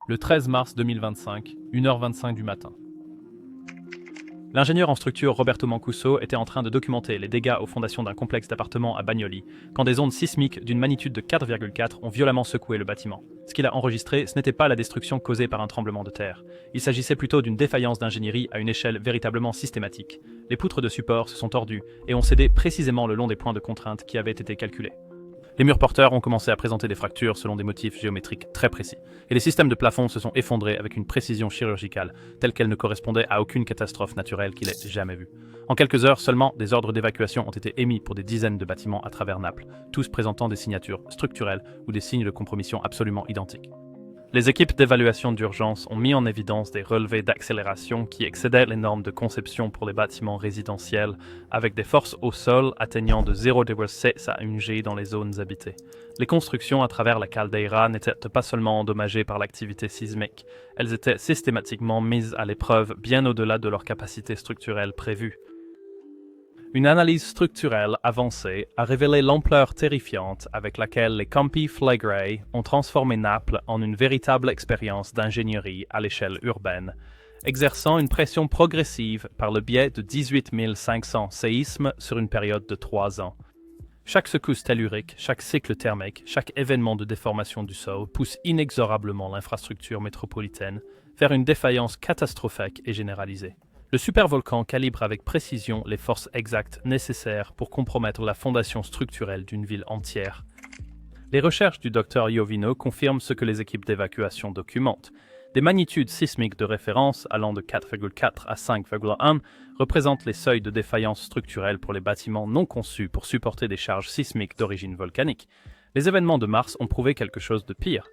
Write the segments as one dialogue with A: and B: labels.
A: Le 13 mars 2025, 1h25 du matin. L'ingénieur en structure Roberto Mancuso était en train de documenter les dégâts aux fondations d'un complexe d'appartements à Bagnoli, quand des ondes sismiques d'une magnitude de 4,4 ont violemment secoué le bâtiment. Ce qu'il a enregistré, ce n'était pas la destruction causée par un tremblement de terre. Il s'agissait plutôt d'une défaillance d'ingénierie à une échelle véritablement systématique. Les poutres de support se sont tordues et ont cédé précisément le long des points de contrainte qui avaient été calculés. Les murs porteurs ont commencé à présenter des fractures selon des motifs géométriques très précis, et les systèmes de plafond se sont effondrés avec une précision chirurgicale, telle qu'elle ne correspondait à aucune catastrophe naturelle qu'il ait jamais vue. En quelques heures seulement, des ordres d'évacuation ont été émis pour des dizaines de bâtiments à travers Naples, tous présentant des signatures structurelles ou des signes de compromission absolument identiques. Les équipes d'évaluation d'urgence ont mis en évidence des relevés d'accélération qui excédaient les normes de conception pour les bâtiments résidentiels, avec des forces au sol atteignant de 0,6 à 1 G dans les zones habitées. Les constructions à travers la caldeira n'étaient pas seulement endommagées par l'activité sismique, elles étaient systématiquement mises à l'épreuve bien au-delà de leur capacité structurelle prévue. Une analyse structurelle avancée a révélé l'ampleur terrifiante avec laquelle les Campi Flegrei ont transformé Naples en une véritable expérience d'ingénierie à l'échelle urbaine, exerçant une pression progressive par le biais de 18 500 séismes sur une période de 3 ans. Chaque secousse tellurique, chaque cycle thermique, chaque événement de déformation du sol pousse inexorablement l'infrastructure métropolitaine vers une défaillance catastrophique et généralisée. Le supervolcan calibre avec précision les forces exactes nécessaires pour compromettre la fondation structurelle d'une ville entière. Les recherches du Dr Iovino confirment ce que les équipes d'évacuation documentent. Des magnitudes sismiques de référence allant de 4,4 à 5,1 représentent les seuils de défaillance structurelle pour les bâtiments non conçus pour supporter des charges sismiques d'origine volcanique. Les événements de mars ont prouvé quelque chose de pire.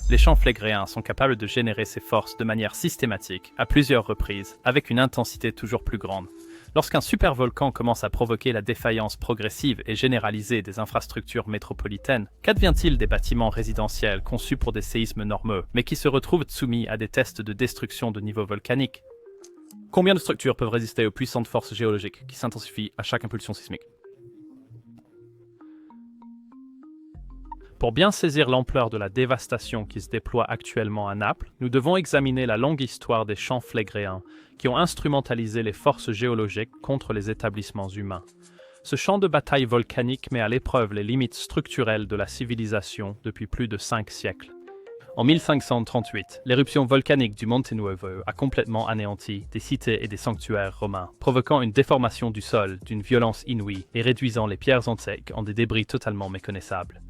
A: Les champs flégréens sont capables de générer ces forces de manière systématique, à plusieurs reprises, avec une intensité toujours plus grande. Lorsqu'un supervolcan commence à provoquer la défaillance progressive et généralisée des infrastructures métropolitaines, qu'advient-il des bâtiments résidentiels conçus pour des séismes normaux, mais qui se retrouvent soumis à des tests de destruction de niveau volcanique? Combien de structures peuvent résister aux puissantes forces géologiques qui s'intensifient à chaque impulsion sismique? Pour bien saisir l'ampleur de la dévastation qui se déploie actuellement à Naples, nous devons examiner la longue histoire des champs flégréens qui ont instrumentalisé les forces géologiques contre les établissements humains. Ce champ de bataille volcanique met à l'épreuve les limites structurelles de la civilisation depuis plus de 5 siècles. En 1538, l'éruption volcanique du Monte Nuovo a complètement anéanti des cités et des sanctuaires romains, provoquant une déformation du sol d'une violence inouïe et réduisant les pierres antiques en des débris totalement méconnaissables.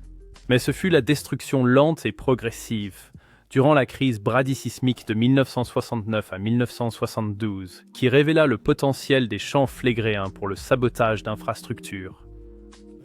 A: Mais ce fut la destruction lente et progressive, durant la crise bradysismique de 1969 à 1972, qui révéla le potentiel des champs flégréens pour le sabotage d'infrastructures.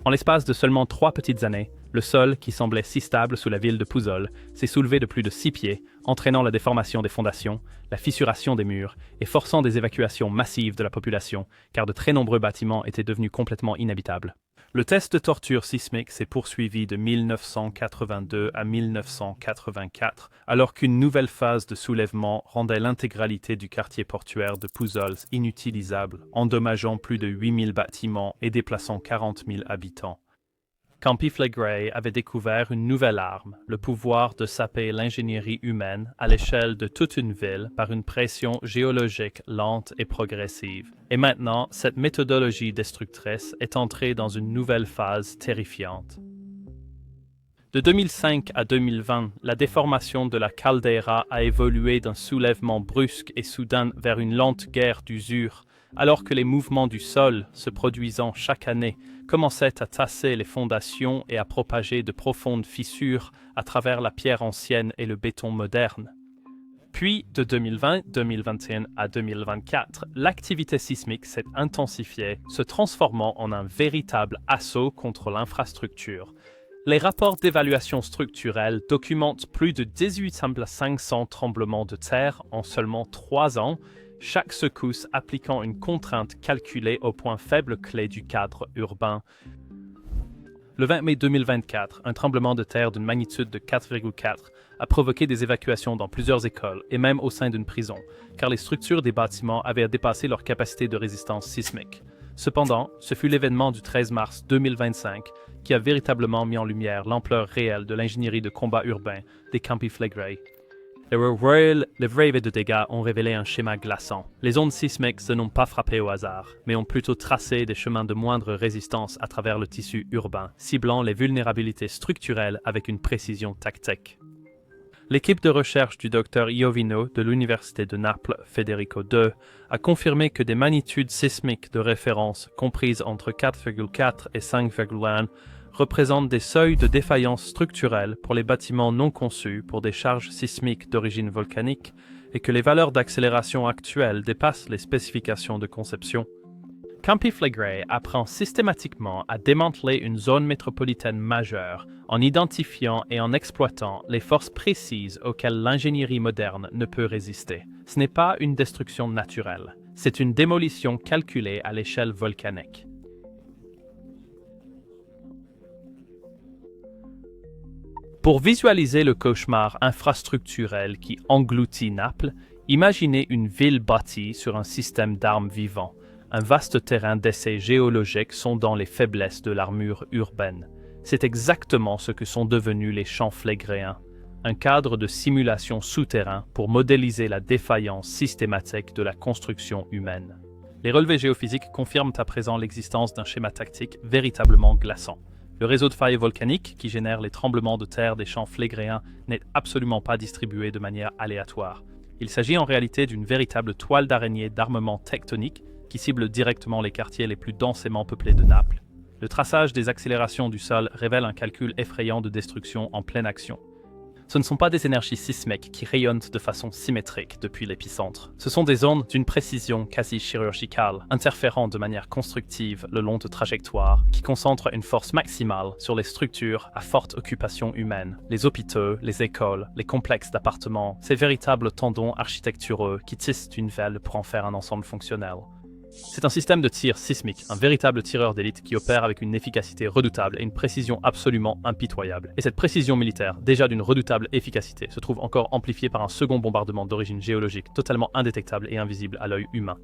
A: En l'espace de seulement 3 petites années, le sol, qui semblait si stable sous la ville de Puzzol, s'est soulevé de plus de 6 pieds, entraînant la déformation des fondations, la fissuration des murs et forçant des évacuations massives de la population, car de très nombreux bâtiments étaient devenus complètement inhabitables. Le test de torture sismique s'est poursuivi de 1982 à 1984, alors qu'une nouvelle phase de soulèvement rendait l'intégralité du quartier portuaire de Puzzol inutilisable, endommageant plus de 8000 bâtiments et déplaçant 40 000 habitants. Campi Flegrei avait découvert une nouvelle arme, le pouvoir de saper l'ingénierie humaine à l'échelle de toute une ville par une pression géologique lente et progressive. Et maintenant, cette méthodologie destructrice est entrée dans une nouvelle phase terrifiante. De 2005 à 2020, la déformation de la caldeira a évolué d'un soulèvement brusque et soudain vers une lente guerre d'usure, alors que les mouvements du sol, se produisant chaque année, commençaient à tasser les fondations et à propager de profondes fissures à travers la pierre ancienne et le béton moderne. Puis, de 2020, 2021 à 2024, l'activité sismique s'est intensifiée, se transformant en un véritable assaut contre l'infrastructure. Les rapports d'évaluation structurelle documentent plus de 18 500 tremblements de terre en seulement 3 ans, chaque secousse appliquant une contrainte calculée au point faible clé du cadre urbain. Le 20 mai 2024, un tremblement de terre d'une magnitude de 4,4 a provoqué des évacuations dans plusieurs écoles et même au sein d'une prison, car les structures des bâtiments avaient dépassé leur capacité de résistance sismique. Cependant, ce fut l'événement du 13 mars 2025 qui a véritablement mis en lumière l'ampleur réelle de l'ingénierie de combat urbain des Campi Flegrei. Les brevets de dégâts ont révélé un schéma glaçant. Les ondes sismiques n'ont pas frappé au hasard, mais ont plutôt tracé des chemins de moindre résistance à travers le tissu urbain, ciblant les vulnérabilités structurelles avec une précision tactique. L'équipe de recherche du Dr Iovino de l'Université de Naples, Federico II, a confirmé que des magnitudes sismiques de référence comprises entre 4,4 et 5,1 représentent des seuils de défaillance structurelle pour les bâtiments non conçus pour des charges sismiques d'origine volcanique et que les valeurs d'accélération actuelles dépassent les spécifications de conception. Campi Flegrei apprend systématiquement à démanteler une zone métropolitaine majeure en identifiant et en exploitant les forces précises auxquelles l'ingénierie moderne ne peut résister. Ce n'est pas une destruction naturelle, c'est une démolition calculée à l'échelle volcanique. Pour visualiser le cauchemar infrastructurel qui engloutit Naples, imaginez une ville bâtie sur un système d'armes vivant, un vaste terrain d'essai géologique sondant les faiblesses de l'armure urbaine. C'est exactement ce que sont devenus les champs flégréens, un cadre de simulation souterrain pour modéliser la défaillance systématique de la construction humaine. Les relevés géophysiques confirment à présent l'existence d'un schéma tactique véritablement glaçant. Le réseau de failles volcaniques qui génère les tremblements de terre des champs flégréens n'est absolument pas distribué de manière aléatoire. Il s'agit en réalité d'une véritable toile d'araignée d'armement tectonique qui cible directement les quartiers les plus densément peuplés de Naples. Le traçage des accélérations du sol révèle un calcul effrayant de destruction en pleine action. Ce ne sont pas des énergies sismiques qui rayonnent de façon symétrique depuis l'épicentre. Ce sont des ondes d'une précision quasi chirurgicale, interférant de manière constructive le long de trajectoires, qui concentrent une force maximale sur les structures à forte occupation humaine, les hôpitaux, les écoles, les complexes d'appartements, ces véritables tendons architecturaux qui tissent une veile pour en faire un ensemble fonctionnel. C'est un système de tir sismique, un véritable tireur d'élite qui opère avec une efficacité redoutable et une précision absolument impitoyable. Et cette précision militaire, déjà d'une redoutable efficacité, se trouve encore amplifiée par un second bombardement d'origine géologique totalement indétectable et invisible à l'œil humain.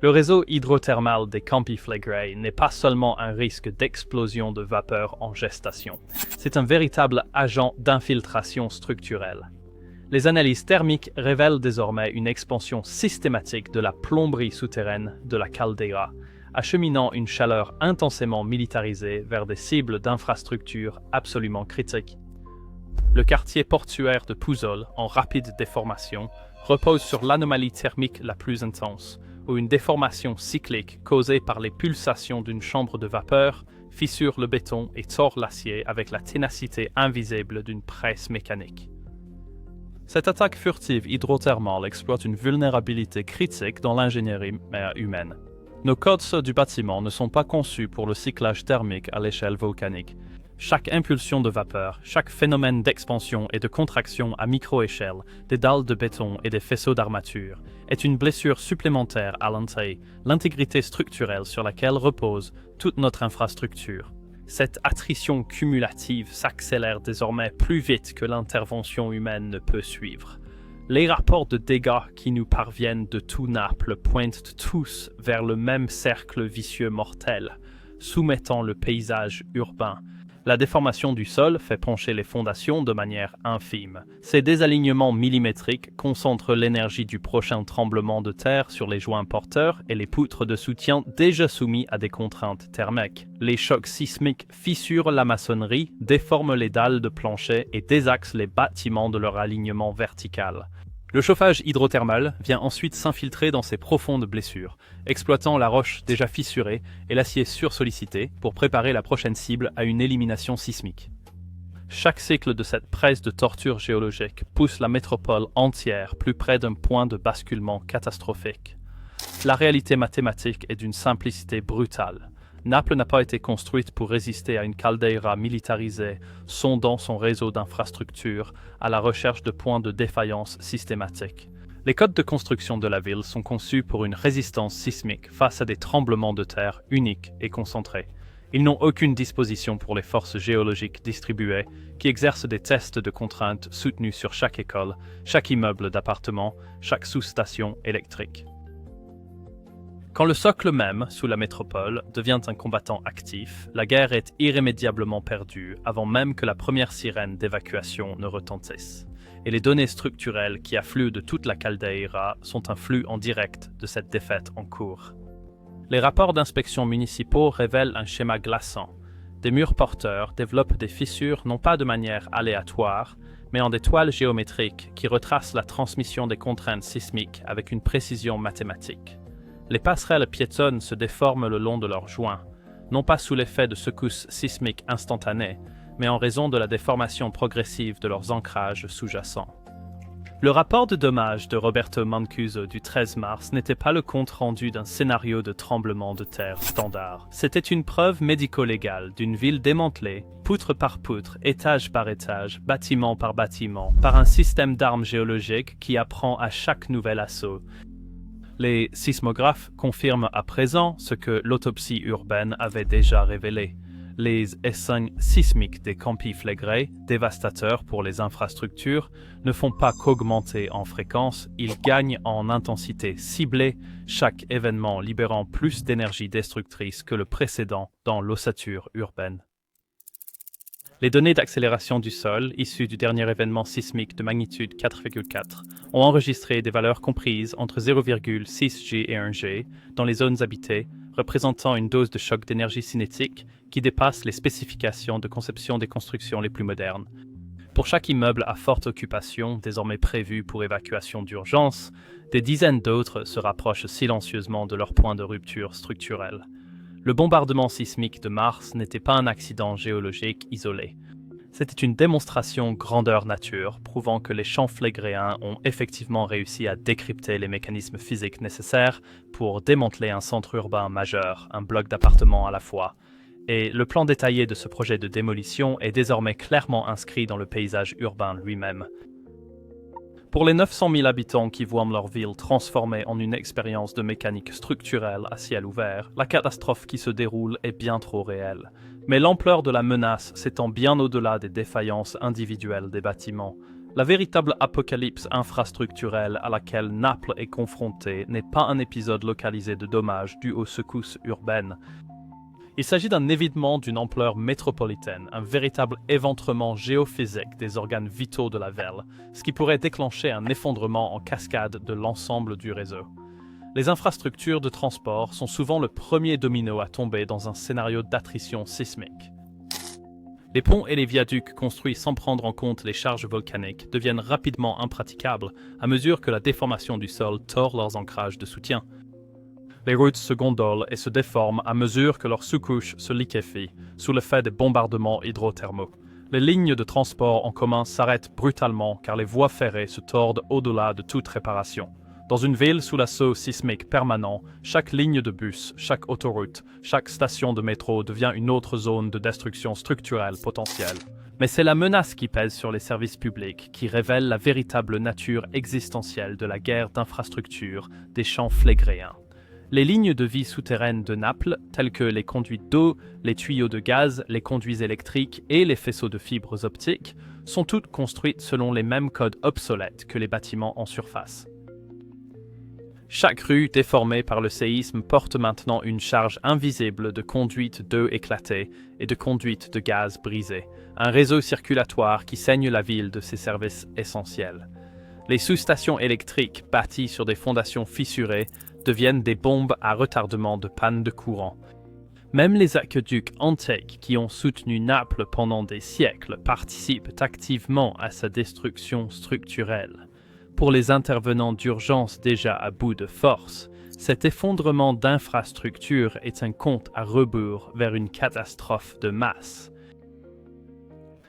A: Le réseau hydrothermal des Campi Flegrei n'est pas seulement un risque d'explosion de vapeur en gestation, c'est un véritable agent d'infiltration structurelle. Les analyses thermiques révèlent désormais une expansion systématique de la plomberie souterraine de la caldeira, acheminant une chaleur intensément militarisée vers des cibles d'infrastructures absolument critiques. Le quartier portuaire de Puzzol, en rapide déformation, repose sur l'anomalie thermique la plus intense, où une déformation cyclique causée par les pulsations d'une chambre de vapeur fissure le béton et tord l'acier avec la ténacité invisible d'une presse mécanique. Cette attaque furtive hydrothermale exploite une vulnérabilité critique dans l'ingénierie humaine. Nos codes du bâtiment ne sont pas conçus pour le cyclage thermique à l'échelle volcanique. Chaque impulsion de vapeur, chaque phénomène d'expansion et de contraction à micro-échelle, des dalles de béton et des faisceaux d'armature, est une blessure supplémentaire à l'intégrité structurelle sur laquelle repose toute notre infrastructure. Cette attrition cumulative s'accélère désormais plus vite que l'intervention humaine ne peut suivre. Les rapports de dégâts qui nous parviennent de tout Naples pointent tous vers le même cercle vicieux mortel, soumettant le paysage urbain. La déformation du sol fait pencher les fondations de manière infime. Ces désalignements millimétriques concentrent l'énergie du prochain tremblement de terre sur les joints porteurs et les poutres de soutien déjà soumis à des contraintes thermiques. Les chocs sismiques fissurent la maçonnerie, déforment les dalles de plancher et désaxent les bâtiments de leur alignement vertical. Le chauffage hydrothermal vient ensuite s'infiltrer dans ces profondes blessures, exploitant la roche déjà fissurée et l'acier sursollicité pour préparer la prochaine cible à une élimination sismique. Chaque cycle de cette presse de torture géologique pousse la métropole entière plus près d'un point de basculement catastrophique. La réalité mathématique est d'une simplicité brutale. Naples n'a pas été construite pour résister à une caldeira militarisée, sondant son réseau d'infrastructures à la recherche de points de défaillance systématiques. Les codes de construction de la ville sont conçus pour une résistance sismique face à des tremblements de terre uniques et concentrés. Ils n'ont aucune disposition pour les forces géologiques distribuées qui exercent des tests de contraintes soutenus sur chaque école, chaque immeuble d'appartement, chaque sous-station électrique. Quand le socle même, sous la métropole, devient un combattant actif, la guerre est irrémédiablement perdue avant même que la première sirène d'évacuation ne retentisse. et les données structurelles qui affluent de toute la caldeira sont un flux en direct de cette défaite en cours. Les rapports d'inspection municipaux révèlent un schéma glaçant. Des murs porteurs développent des fissures non pas de manière aléatoire, mais en des toiles géométriques qui retracent la transmission des contraintes sismiques avec une précision mathématique. Les passerelles piétonnes se déforment le long de leurs joints, non pas sous l'effet de secousses sismiques instantanées, mais en raison de la déformation progressive de leurs ancrages sous-jacents. Le rapport de dommages de Roberto Mancuso du 13 mars n'était pas le compte-rendu d'un scénario de tremblement de terre standard. C'était une preuve médico-légale d'une ville démantelée, poutre par poutre, étage par étage, bâtiment par bâtiment, par un système d'armes géologiques qui apprend à chaque nouvel assaut. Les sismographes confirment à présent ce que l'autopsie urbaine avait déjà révélé. Les essaims sismiques des campi flegrei, dévastateurs pour les infrastructures, ne font pas qu'augmenter en fréquence, ils gagnent en intensité ciblée, chaque événement libérant plus d'énergie destructrice que le précédent dans l'ossature urbaine. Les données d'accélération du sol, issues du dernier événement sismique de magnitude 4,4, ont enregistré des valeurs comprises entre 0,6 G et 1 G dans les zones habitées, représentant une dose de choc d'énergie cinétique qui dépasse les spécifications de conception des constructions les plus modernes. Pour chaque immeuble à forte occupation, désormais prévu pour évacuation d'urgence, des dizaines d'autres se rapprochent silencieusement de leur point de rupture structurelle. Le bombardement sismique de mars n'était pas un accident géologique isolé. C'était une démonstration grandeur nature, prouvant que les champs flégréens ont effectivement réussi à décrypter les mécanismes physiques nécessaires pour démanteler un centre urbain majeur, un bloc d'appartements à la fois. Et le plan détaillé de ce projet de démolition est désormais clairement inscrit dans le paysage urbain lui-même. Pour les 900 000 habitants qui voient leur ville transformée en une expérience de mécanique structurelle à ciel ouvert, la catastrophe qui se déroule est bien trop réelle. Mais l'ampleur de la menace s'étend bien au-delà des défaillances individuelles des bâtiments. La véritable apocalypse infrastructurelle à laquelle Naples est confrontée n'est pas un épisode localisé de dommages dus aux secousses urbaines. Il s'agit d'un évidement d'une ampleur métropolitaine, un véritable éventrement géophysique des organes vitaux de la ville, ce qui pourrait déclencher un effondrement en cascade de l'ensemble du réseau. Les infrastructures de transport sont souvent le premier domino à tomber dans un scénario d'attrition sismique. Les ponts et les viaducs construits sans prendre en compte les charges volcaniques deviennent rapidement impraticables à mesure que la déformation du sol tord leurs ancrages de soutien. Les routes se gondolent et se déforment à mesure que leurs sous-couches se liquéfient sous l'effet des bombardements hydrothermaux. Les lignes de transport en commun s'arrêtent brutalement car les voies ferrées se tordent au-delà de toute réparation. Dans une ville sous l'assaut sismique permanent, chaque ligne de bus, chaque autoroute, chaque station de métro devient une autre zone de destruction structurelle potentielle. Mais c'est la menace qui pèse sur les services publics qui révèle la véritable nature existentielle de la guerre d'infrastructure des champs flégréens. Les lignes de vie souterraines de Naples, telles que les conduites d'eau, les tuyaux de gaz, les conduits électriques et les faisceaux de fibres optiques, sont toutes construites selon les mêmes codes obsolètes que les bâtiments en surface. Chaque rue déformée par le séisme porte maintenant une charge invisible de conduites d'eau éclatées et de conduites de gaz brisées, un réseau circulatoire qui saigne la ville de ses services essentiels. Les sous-stations électriques bâties sur des fondations fissurées deviennent des bombes à retardement de panne de courant. Même les aqueducs antiques qui ont soutenu Naples pendant des siècles participent activement à sa destruction structurelle. Pour les intervenants d'urgence déjà à bout de force, cet effondrement d'infrastructures est un compte à rebours vers une catastrophe de masse.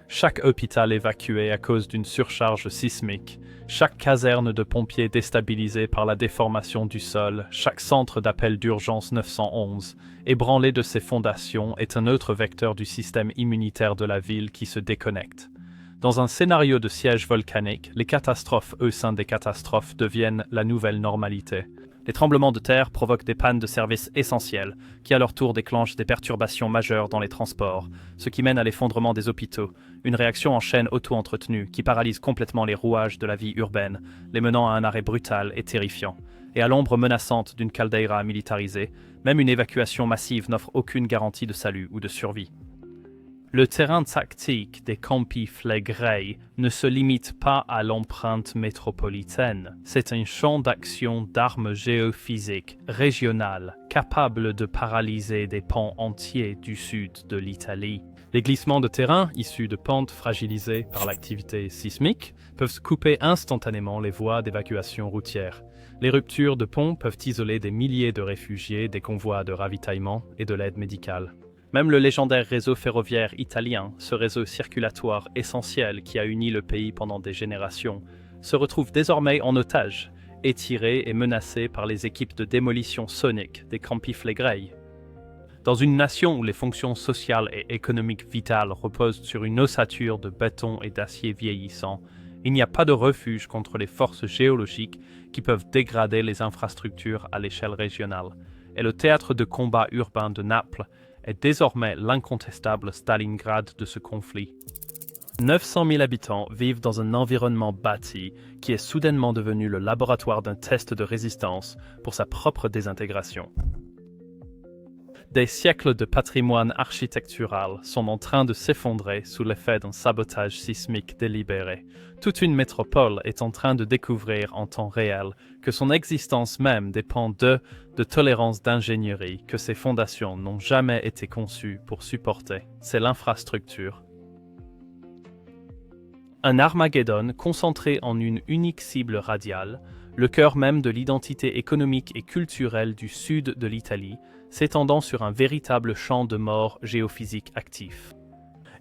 A: Chaque hôpital évacué à cause d'une surcharge sismique, chaque caserne de pompiers déstabilisée par la déformation du sol, chaque centre d'appel d'urgence 911, ébranlé de ses fondations, est un autre vecteur du système immunitaire de la ville qui se déconnecte. Dans un scénario de siège volcanique, les catastrophes au sein des catastrophes deviennent la nouvelle normalité. Les tremblements de terre provoquent des pannes de services essentiels, qui à leur tour déclenchent des perturbations majeures dans les transports, ce qui mène à l'effondrement des hôpitaux, une réaction en chaîne auto-entretenue qui paralyse complètement les rouages de la vie urbaine, les menant à un arrêt brutal et terrifiant. Et à l'ombre menaçante d'une caldeira militarisée, même une évacuation massive n'offre aucune garantie de salut ou de survie. Le terrain tactique des campi Flegrei ne se limite pas à l'empreinte métropolitaine. C'est un champ d'action d'armes géophysiques régionales capable de paralyser des pans entiers du sud de l'Italie. Les glissements de terrain issus de pentes fragilisées par l'activité sismique peuvent couper instantanément les voies d'évacuation routière. Les ruptures de ponts peuvent isoler des milliers de réfugiés des convois de ravitaillement et de l'aide médicale. Même le légendaire réseau ferroviaire italien, ce réseau circulatoire essentiel qui a uni le pays pendant des générations, se retrouve désormais en otage, étiré et menacé par les équipes de démolition sonique des Campi Flegrei. Dans une nation où les fonctions sociales et économiques vitales reposent sur une ossature de béton et d'acier vieillissant, il n'y a pas de refuge contre les forces géologiques qui peuvent dégrader les infrastructures à l'échelle régionale, et le théâtre de combat urbain de Naples est désormais l'incontestable Stalingrad de ce conflit. 900 000 habitants vivent dans un environnement bâti qui est soudainement devenu le laboratoire d'un test de résistance pour sa propre désintégration. Des siècles de patrimoine architectural sont en train de s'effondrer sous l'effet d'un sabotage sismique délibéré. Toute une métropole est en train de découvrir en temps réel que son existence même dépend de tolérance d'ingénierie que ses fondations n'ont jamais été conçues pour supporter. C'est l'infrastructure. Un Armageddon concentré en une unique cible radiale, le cœur même de l'identité économique et culturelle du sud de l'Italie, s'étendant sur un véritable champ de mort géophysique actif.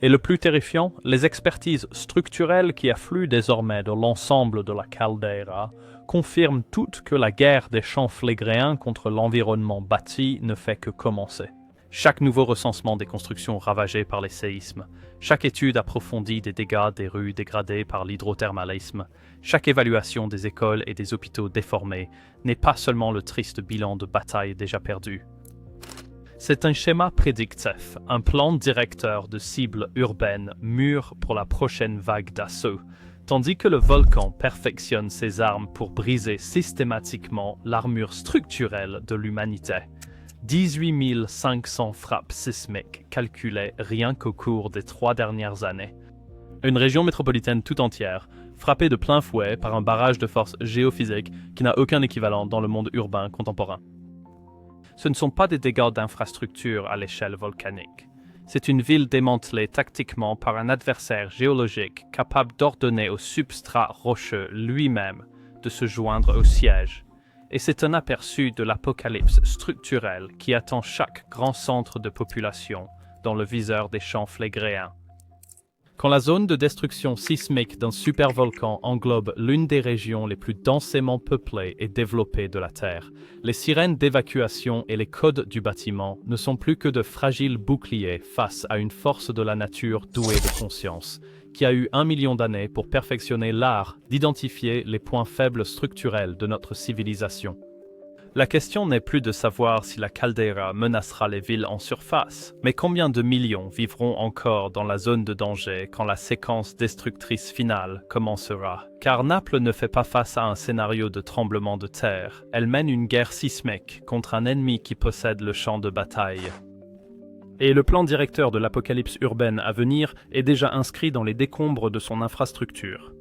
A: Et le plus terrifiant, les expertises structurelles qui affluent désormais de l'ensemble de la caldeira confirment toutes que la guerre des champs flégréens contre l'environnement bâti ne fait que commencer. Chaque nouveau recensement des constructions ravagées par les séismes, chaque étude approfondie des dégâts des rues dégradées par l'hydrothermalisme, chaque évaluation des écoles et des hôpitaux déformés n'est pas seulement le triste bilan de batailles déjà perdues. C'est un schéma prédictif, un plan directeur de cibles urbaines mûres pour la prochaine vague d'assaut, tandis que le volcan perfectionne ses armes pour briser systématiquement l'armure structurelle de l'humanité. 18 500 frappes sismiques calculées rien qu'au cours des 3 dernières années. Une région métropolitaine tout entière, frappée de plein fouet par un barrage de force géophysique qui n'a aucun équivalent dans le monde urbain contemporain. Ce ne sont pas des dégâts d'infrastructure à l'échelle volcanique. C'est une ville démantelée tactiquement par un adversaire géologique capable d'ordonner au substrat rocheux lui-même de se joindre au siège. Et c'est un aperçu de l'apocalypse structurelle qui attend chaque grand centre de population dans le viseur des champs flégréens. Quand la zone de destruction sismique d'un supervolcan englobe l'une des régions les plus densément peuplées et développées de la Terre, les sirènes d'évacuation et les codes du bâtiment ne sont plus que de fragiles boucliers face à une force de la nature douée de conscience, qui a eu 1 million d'années pour perfectionner l'art d'identifier les points faibles structurels de notre civilisation. La question n'est plus de savoir si la caldeira menacera les villes en surface, mais combien de millions vivront encore dans la zone de danger quand la séquence destructrice finale commencera. Car Naples ne fait pas face à un scénario de tremblement de terre, elle mène une guerre sismique contre un ennemi qui possède le champ de bataille. Et le plan directeur de l'apocalypse urbaine à venir est déjà inscrit dans les décombres de son infrastructure.